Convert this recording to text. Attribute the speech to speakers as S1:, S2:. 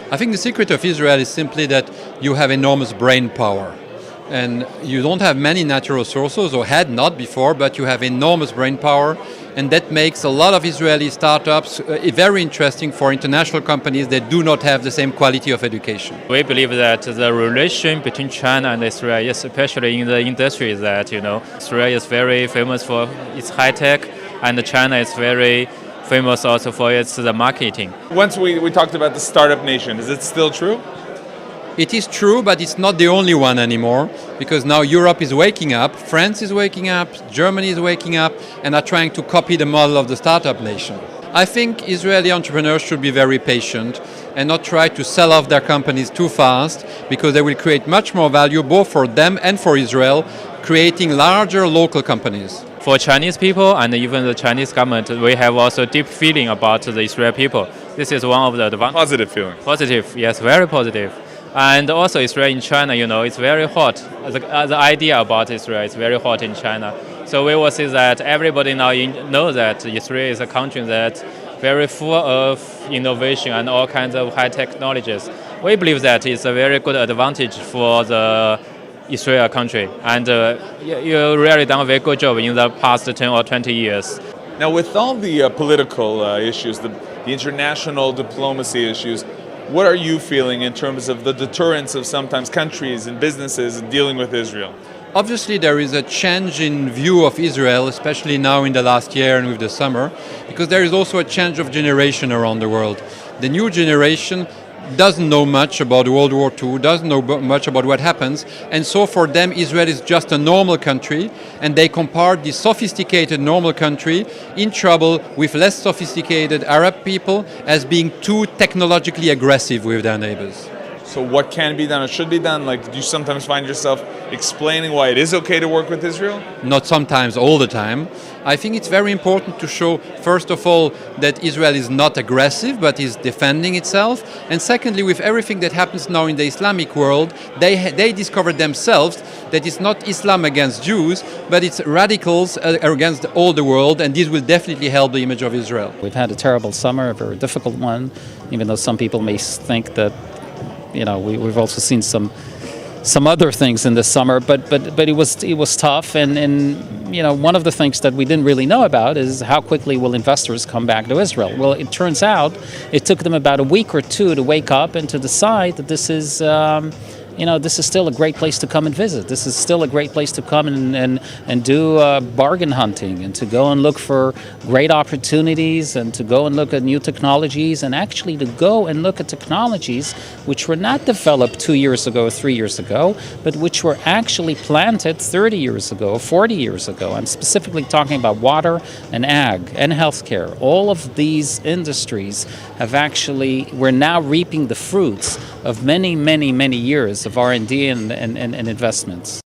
S1: I think the secret of Israel is simply that you have enormous brain power. And you don't have many natural resources, or had not before, but you have enormous brain power. And that makes a lot of Israeli startups very interesting for international companies that do not have the same quality of education.
S2: We believe that the relation between China and Israel, especially in the industry, is that Israel is very famous for its high tech, and China is very famous also for its the marketing.
S3: Once we talked about the startup nation, is it still true?
S1: It is true, but it's not the only one anymore, because now Europe is waking up, France is waking up, Germany is waking up, and are trying to copy the model of the startup nation. I think Israeli entrepreneurs should be very patient and not try to sell off their companies too fast, because they will create much more value both for them and for Israel, creating larger local companies.
S2: For Chinese people and even the Chinese government, we have also deep feeling about the Israeli people. This is one of the advantages.
S3: Positive feeling.
S2: Positive, yes, very positive. And also Israel in China, it's very hot. The idea about Israel is very hot in China. So we will see that everybody now knows that Israel is a country that's very full of innovation and all kinds of high technologies. We believe that it's a very good advantage for the Israel country. And you really done a very good job in the past 10 or 20 years.
S3: Now, with all the political issues, the international diplomacy issues, what are you feeling in terms of the deterrence of sometimes countries and businesses dealing with Israel?
S1: Obviously, there is a change in view of Israel, especially now in the last year and with the summer, because there is also a change of generation around the world. The new generation doesn't know much about World War II, doesn't know much about what happens, and so for them Israel is just a normal country, and they compare the sophisticated normal country in trouble with less sophisticated Arab people as being too technologically aggressive with their neighbors.
S3: So what can be done or should be done? Like, do you sometimes find yourself explaining why it is okay to work with Israel?
S1: Not sometimes, all the time. I think it's very important to show, first of all, that Israel is not aggressive, but is defending itself. And secondly, with everything that happens now in the Islamic world, they discovered themselves that it's not Islam against Jews, but it's radicals against all the world, and this will definitely help the image of Israel.
S4: We've had a terrible summer, a very difficult one, even though some people may think that we've also seen some other things in the summer, but it was tough, and one of the things that we didn't really know about is how quickly will investors come back to Israel. Well, it turns out it took them about a week or two to wake up and to decide that this is still a great place to come and visit. This is still a great place to come and do bargain hunting, and to go and look for great opportunities, and to go and look at new technologies, and actually to go and look at technologies which were not developed 2 years ago or 3 years ago, but which were actually planted 30 years ago, 40 years ago. I'm specifically talking about water and ag and healthcare. All of these industries we're now reaping the fruits of many, many, many years of R&D and investments.